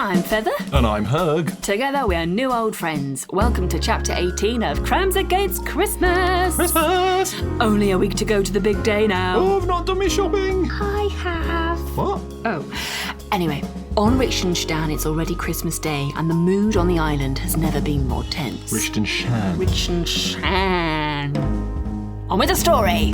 I'm Feather. And I'm Herg. Together we are new old friends. Welcome to Chapter 18 of Crimes Against Christmas. Christmas! Only a week to go to the big day now. Oh, I've not done me shopping. I have. What? Oh. Anyway, on Richshtenshan it's already Christmas Day and the mood on the island has never been more tense. Richshtenshan. Richshtenshan. On with the story.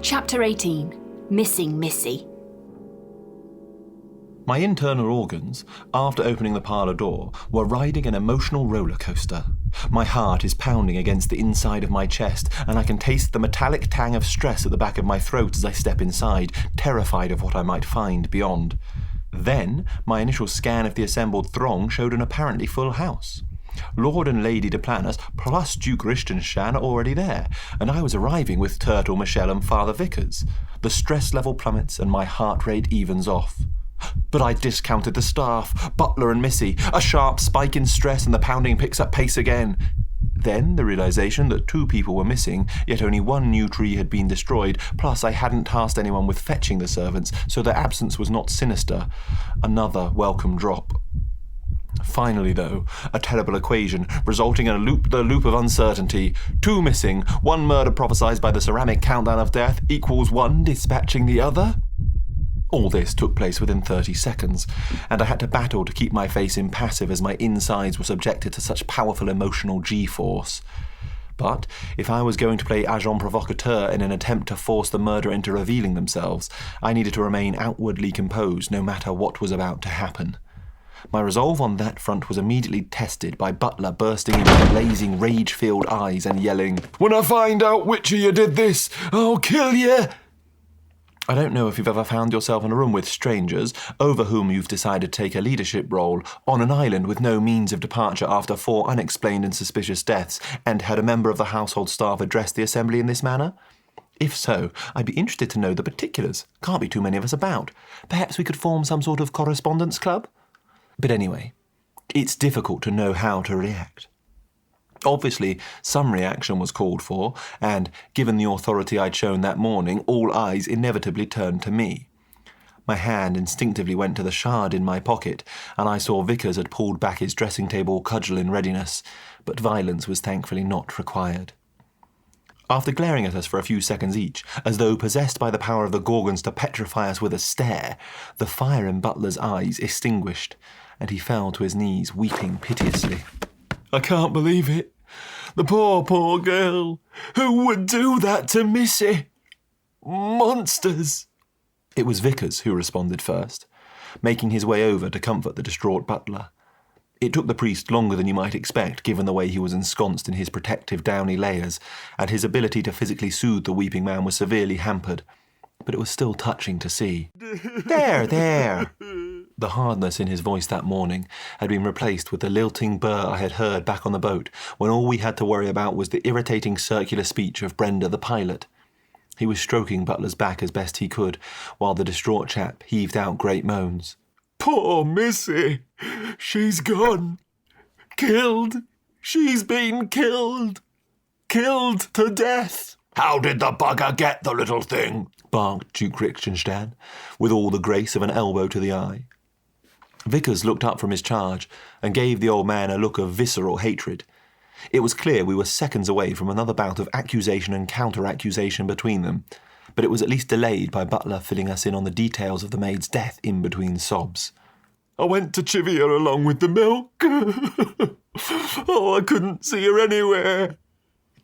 Chapter 18. Missing Missy. My internal organs, after opening the parlour door, were riding an emotional roller coaster. My heart is pounding against the inside of my chest, and I can taste the metallic tang of stress at the back of my throat as I step inside, terrified of what I might find beyond. Then, my initial scan of the assembled throng showed an apparently full house. Lord and Lady de Planus plus Duke Richshtenshan are already there, and I was arriving with Turtle, Michelle and Father Vickers. The stress level plummets and my heart rate evens off. But I discounted the staff, Butler and Missy, a sharp spike in stress and the pounding picks up pace again. Then the realisation that 2 people were missing, yet only 1 new tree had been destroyed, plus I hadn't tasked anyone with fetching the servants, so their absence was not sinister. Another welcome drop. Finally, though, a terrible equation, resulting in the loop of uncertainty. 2 missing, 1 murder prophesied by the ceramic countdown of death equals 1 dispatching the other. All this took place within 30 seconds, and I had to battle to keep my face impassive as my insides were subjected to such powerful emotional G-force. But if I was going to play agent provocateur in an attempt to force the murderer into revealing themselves, I needed to remain outwardly composed no matter what was about to happen. My resolve on that front was immediately tested by Butler bursting into blazing, rage-filled eyes and yelling, "When I find out which of you did this, I'll kill you!" I don't know if you've ever found yourself in a room with strangers, over whom you've decided to take a leadership role, on an island with no means of departure after 4 unexplained and suspicious deaths, and had a member of the household staff address the assembly in this manner? If so, I'd be interested to know the particulars. Can't be too many of us about. Perhaps we could form some sort of correspondence club? But anyway, it's difficult to know how to react. Obviously, some reaction was called for, and, given the authority I'd shown that morning, all eyes inevitably turned to me. My hand instinctively went to the shard in my pocket, and I saw Vickers had pulled back his dressing table cudgel in readiness, but violence was thankfully not required. After glaring at us for a few seconds each, as though possessed by the power of the Gorgons to petrify us with a stare, the fire in Butler's eyes extinguished, and he fell to his knees, weeping piteously. "I can't believe it. The poor, poor girl. Who would do that to Missy? Monsters!" It was Vickers who responded first, making his way over to comfort the distraught Butler. It took the priest longer than you might expect, given the way he was ensconced in his protective downy layers, and his ability to physically soothe the weeping man was severely hampered. But it was still touching to see. There! The hardness in his voice that morning had been replaced with the lilting burr I had heard back on the boat, when all we had to worry about was the irritating circular speech of Brenda the pilot. He was stroking Butler's back as best he could, while the distraught chap heaved out great moans. "Poor Missy! She's gone! Killed! She's been killed! Killed to death!" "How did the bugger get the little thing?" barked Duke Richshtenshan, with all the grace of an elbow to the eye. Vickers looked up from his charge and gave the old man a look of visceral hatred. It was clear we were seconds away from another bout of accusation and counter-accusation between them, but it was at least delayed by Butler filling us in on the details of the maid's death in between sobs. "I went to chivvy her along with the milk. Oh, I couldn't see her anywhere.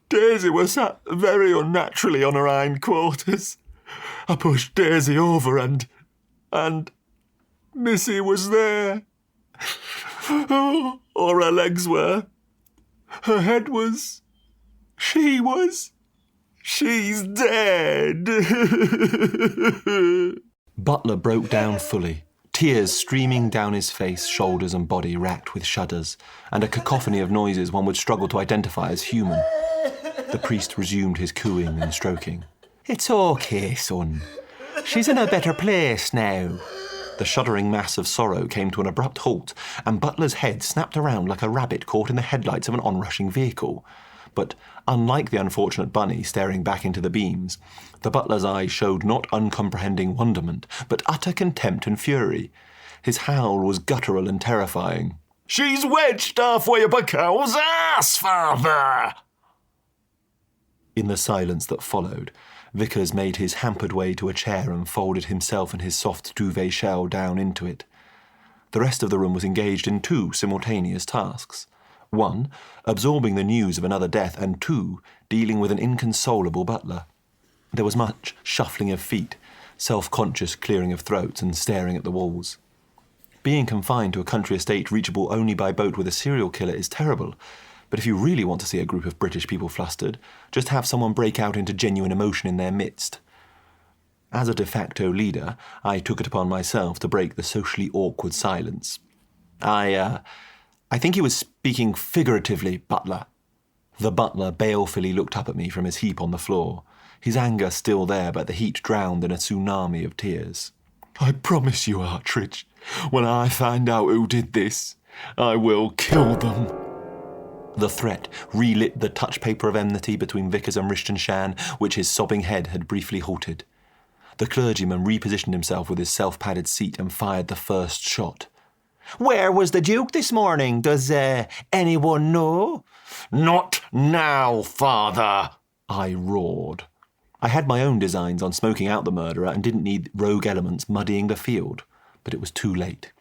Daisy was sat very unnaturally on her hindquarters. I pushed Daisy over and Missy was there. Or her legs were. Her head was. She's dead." Butler broke down fully, tears streaming down his face, shoulders and body racked with shudders, and a cacophony of noises one would struggle to identify as human. The priest resumed his cooing and stroking. "It's okay, son. She's in a better place now." The shuddering mass of sorrow came to an abrupt halt, and Butler's head snapped around like a rabbit caught in the headlights of an onrushing vehicle. But unlike the unfortunate bunny staring back into the beams, the butler's eyes showed not uncomprehending wonderment, but utter contempt and fury. His howl was guttural and terrifying. "She's wedged halfway up a cow's ass, father!" In the silence that followed, Vickers made his hampered way to a chair and folded himself and his soft duvet shell down into it. The rest of the room was engaged in two simultaneous tasks. One, absorbing the news of another death, and two, dealing with an inconsolable butler. There was much shuffling of feet, self-conscious clearing of throats and staring at the walls. Being confined to a country estate reachable only by boat with a serial killer is terrible, but if you really want to see a group of British people flustered, just have someone break out into genuine emotion in their midst. As a de facto leader, I took it upon myself to break the socially awkward silence. I think he was speaking figuratively, Butler." The butler balefully looked up at me from his heap on the floor, his anger still there, but the heat drowned in a tsunami of tears. "I promise you, Artridge, when I find out who did this, I will kill them." The threat relit the touch paper of enmity between Vickers and Richshtenshan, which his sobbing head had briefly halted. The clergyman repositioned himself with his self-padded seat and fired the first shot. "Where was the Duke this morning? Does anyone know?" "Not now, father," I roared. I had my own designs on smoking out the murderer and didn't need rogue elements muddying the field, but it was too late.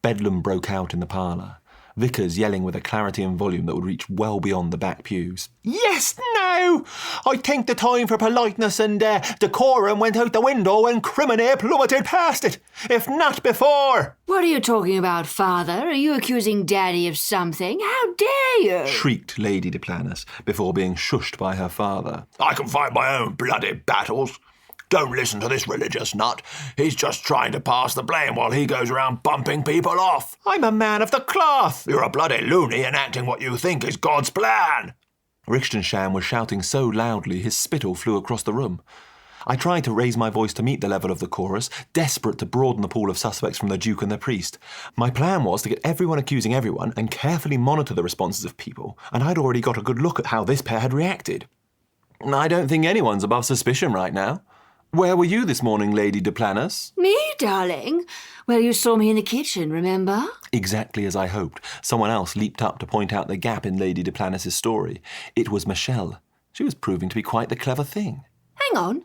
Bedlam broke out in the parlour, Vickers yelling with a clarity and volume that would reach well beyond the back pews. "Yes, now! I think the time for politeness and decorum went out the window when criminy plummeted past it, if not before." What are you talking about, Father? Are you accusing Daddy of something? How dare you? Shrieked Lady Duplantis before being shushed by her father. "I can fight my own bloody battles. Don't listen to this religious nut. He's just trying to pass the blame while he goes around bumping people off. I'm a man of the cloth." You're a bloody loony enacting what you think is God's plan." Richshtenshan was shouting so loudly his spittle flew across the room. I tried to raise my voice to meet the level of the chorus, desperate to broaden the pool of suspects from the Duke and the priest. My plan was to get everyone accusing everyone and carefully monitor the responses of people, and I'd already got a good look at how this pair had reacted. I don't think anyone's above suspicion right now. Where were you this morning, Lady Duplantis? Me, darling? Well, you saw me in the kitchen, remember? Exactly as I hoped. Someone else leaped up to point out the gap in Lady Duplantis' story. It was Michelle. She was proving to be quite the clever thing. Hang on.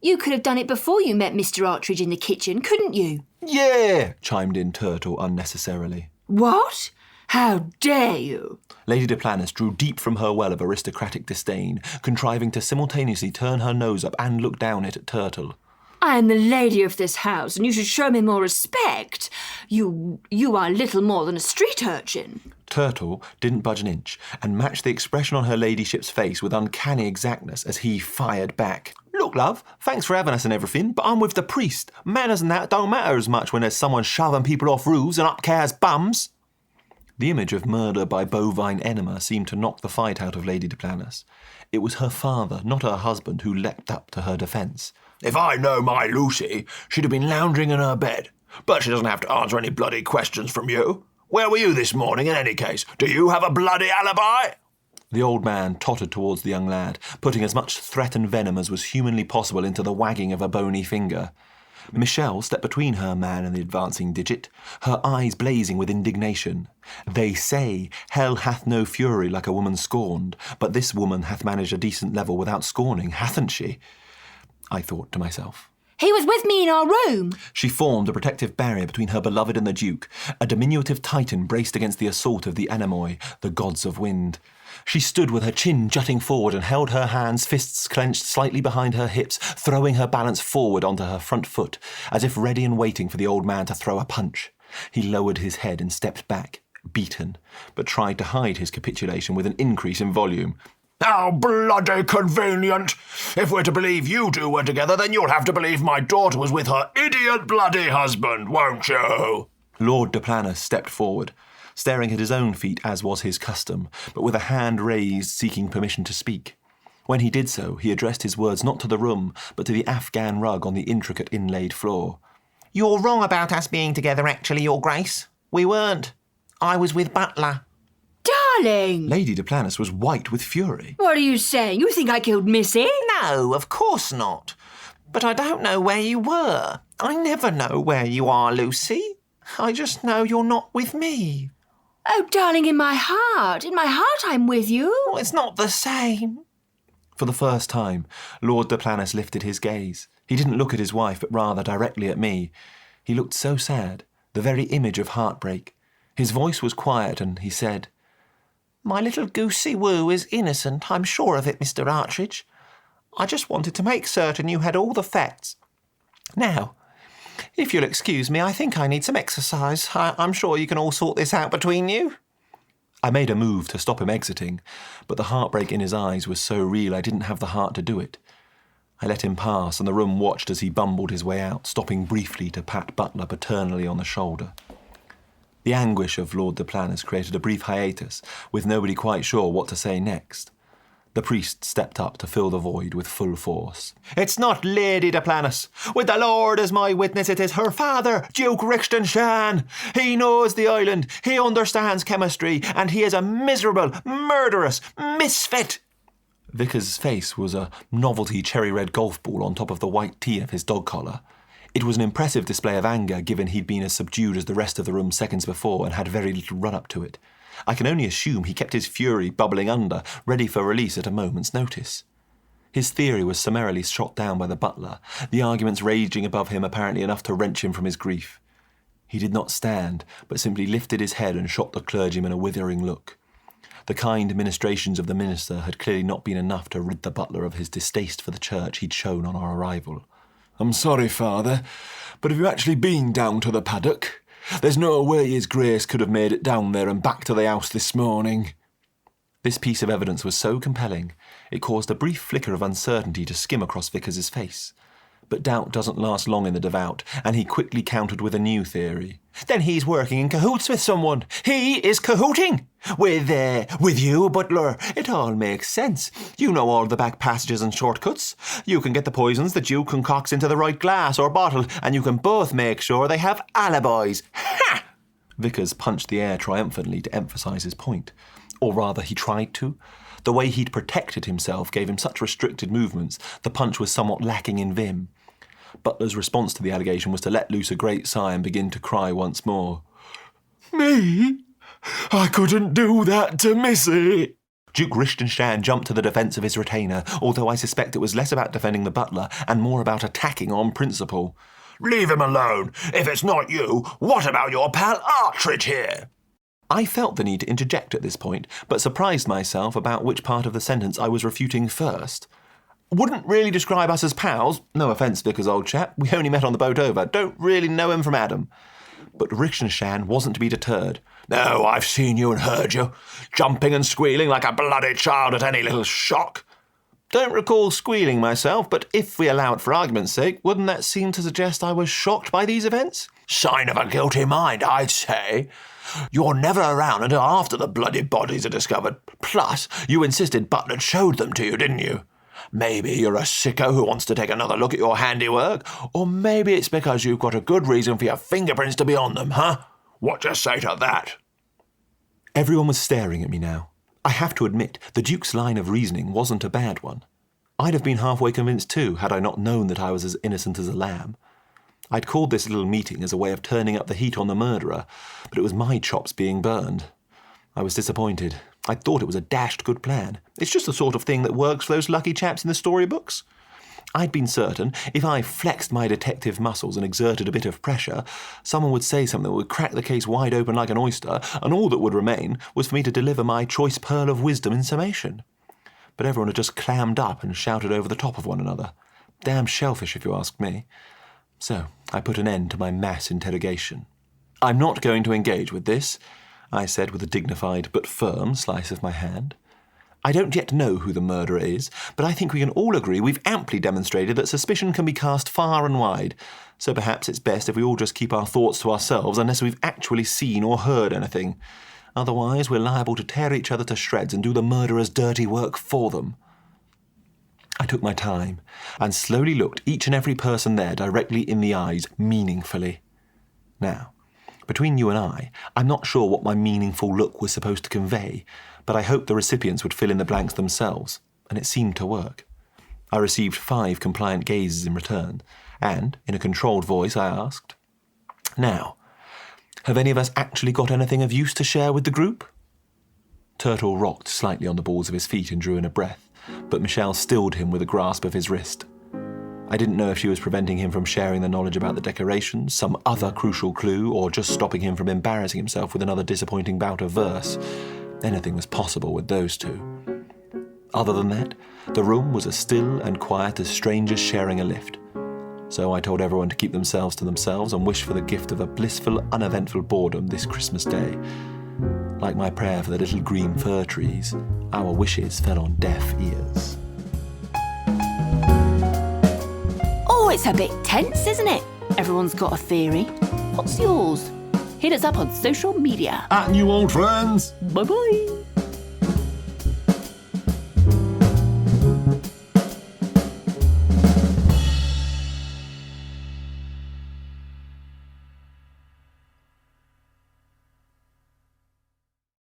You could have done it before you met Mr. Artridge in the kitchen, couldn't you? Yeah, chimed in Turtle unnecessarily. What? How dare you? Lady Duplantis drew deep from her well of aristocratic disdain, contriving to simultaneously turn her nose up and look down it at Turtle. I am the lady of this house, and you should show me more respect. You are little more than a street urchin. Turtle didn't budge an inch, and matched the expression on her ladyship's face with uncanny exactness as he fired back. Look, love, thanks for having us and everything, but I'm with the priest. Manners and that don't matter as much when there's someone shoving people off roofs and up cars' bums. The image of murder by bovine enema seemed to knock the fight out of Lady Duplantis. It was her father, not her husband, who leapt up to her defence. "If I know my Lucy, she'd have been lounging in her bed. But she doesn't have to answer any bloody questions from you. Where were you this morning in any case? Do you have a bloody alibi?" The old man tottered towards the young lad, putting as much threat and venom as was humanly possible into the wagging of a bony finger. Michelle stepped between her man and the advancing digit, her eyes blazing with indignation. They say, hell hath no fury like a woman scorned, but this woman hath managed a decent level without scorning, hasn't she? I thought to myself. He was with me in our room. She formed a protective barrier between her beloved and the Duke, a diminutive titan braced against the assault of the Anemoi, the gods of wind. She stood with her chin jutting forward and held her hands, fists clenched slightly behind her hips, throwing her balance forward onto her front foot, as if ready and waiting for the old man to throw a punch. He lowered his head and stepped back, beaten, but tried to hide his capitulation with an increase in volume. "How bloody convenient! If we're to believe you two were together, then you'll have to believe my daughter was with her idiot bloody husband, won't you?" Lord Duplantis stepped forward, staring at his own feet as was his custom, but with a hand raised seeking permission to speak. When he did so, he addressed his words not to the room, but to the Afghan rug on the intricate inlaid floor. "You're wrong about us being together, actually, Your Grace. We weren't. I was with Butler." Darling! Lady Duplantis was white with fury. What are you saying? You think I killed Missy? No, of course not. But I don't know where you were. I never know where you are, Lucy. I just know you're not with me. Oh, darling, in my heart. In my heart I'm with you. Oh, it's not the same. For the first time, Lord Duplantis lifted his gaze. He didn't look at his wife, but rather directly at me. He looked so sad, the very image of heartbreak. His voice was quiet, and he said, "My little goosey woo is innocent, I'm sure of it, Mr. Artridge. I just wanted to make certain you had all the facts. Now, if you'll excuse me, I think I need some exercise. I'm sure you can all sort this out between you." I made a move to stop him exiting, but the heartbreak in his eyes was so real I didn't have the heart to do it. I let him pass, and the room watched as he bumbled his way out, stopping briefly to pat Butler paternally on the shoulder. The anguish of Lord Duplantis created a brief hiatus, with nobody quite sure what to say next. The priest stepped up to fill the void with full force. "It's not Lady Duplantis. With the Lord as my witness, it is her father, Duke Richshtenshan. He knows the island, he understands chemistry, and he is a miserable, murderous misfit." Vickers' face was a novelty cherry-red golf ball on top of the white tee of his dog collar. It was an impressive display of anger, given he'd been as subdued as the rest of the room seconds before and had very little run-up to it. I can only assume he kept his fury bubbling under, ready for release at a moment's notice. His theory was summarily shot down by the butler, the arguments raging above him apparently enough to wrench him from his grief. He did not stand, but simply lifted his head and shot the clergyman a withering look. The kind ministrations of the minister had clearly not been enough to rid the butler of his distaste for the church he'd shown on our arrival. "I'm sorry, Father, but have you actually been down to the paddock? There's no way His Grace could have made it down there and back to the house this morning." This piece of evidence was so compelling, it caused a brief flicker of uncertainty to skim across Vickers's face. But doubt doesn't last long in the devout, and he quickly countered with a new theory. "Then he's working in cahoots with someone. He is cahooting! With you, Butler. It all makes sense. You know all the back passages and shortcuts. You can get the poisons the Duke concocts into the right glass or bottle, and you can both make sure they have alibis. Ha!" Vickers punched the air triumphantly to emphasise his point. Or rather, he tried to. The way he'd protected himself gave him such restricted movements, the punch was somewhat lacking in vim. Butler's response to the allegation was to let loose a great sigh and begin to cry once more. "Me? I couldn't do that to Missy." Duke Richshtenshan jumped to the defence of his retainer, although I suspect it was less about defending the butler and more about attacking on principle. Leave him alone. If it's not you, what about your pal Artridge here? I felt the need to interject at this point, but surprised myself about which part of the sentence I was refuting first. "Wouldn't really describe us as pals. No offence, Vickers, old chap. We only met on the boat over. Don't really know him from Adam." But Richshtenshan wasn't to be deterred. "No, I've seen you and heard you, jumping and squealing like a bloody child at any little shock." "Don't recall squealing myself, but if we allow it for argument's sake, wouldn't that seem to suggest I was shocked by these events?" "Sign of a guilty mind, I'd say. You're never around until after the bloody bodies are discovered. Plus, you insisted Butler showed them to you, didn't you? Maybe you're a sicko who wants to take another look at your handiwork, or maybe it's because you've got a good reason for your fingerprints to be on them, huh? What do you say to that?" Everyone was staring at me now. I have to admit, the Duke's line of reasoning wasn't a bad one. I'd have been halfway convinced too, had I not known that I was as innocent as a lamb. I'd called this little meeting as a way of turning up the heat on the murderer, but it was my chops being burned. I was disappointed. I thought it was a dashed good plan. It's just the sort of thing that works for those lucky chaps in the storybooks. I'd been certain, if I flexed my detective muscles and exerted a bit of pressure, someone would say something that would crack the case wide open like an oyster, and all that would remain was for me to deliver my choice pearl of wisdom in summation. But everyone had just clammed up and shouted over the top of one another. Damn shellfish, if you ask me. So I put an end to my mass interrogation. "I'm not going to engage with this," I said with a dignified but firm slice of my hand. "I don't yet know who the murderer is, but I think we can all agree we've amply demonstrated that suspicion can be cast far and wide, so perhaps it's best if we all just keep our thoughts to ourselves unless we've actually seen or heard anything. Otherwise, we're liable to tear each other to shreds and do the murderer's dirty work for them." I took my time and slowly looked each and every person there directly in the eyes meaningfully. Now, Between you and I'm not sure what my meaningful look was supposed to convey, but I hoped the recipients would fill in the blanks themselves, and it seemed to work. I received 5 compliant gazes in return, and, in a controlled voice, I asked, "Now, have any of us actually got anything of use to share with the group?" Turtle rocked slightly on the balls of his feet and drew in a breath, but Michelle stilled him with a grasp of his wrist. I didn't know if she was preventing him from sharing the knowledge about the decorations, some other crucial clue, or just stopping him from embarrassing himself with another disappointing bout of verse. Anything was possible with those two. Other than that, the room was as still and quiet as strangers sharing a lift. So I told everyone to keep themselves to themselves and wish for the gift of a blissful, uneventful boredom this Christmas Day. Like my prayer for the little green fir trees, our wishes fell on deaf ears. Oh, it's a bit tense, isn't it? Everyone's got a theory. What's yours? Hit us up on social media. At you, old friends! Bye-bye.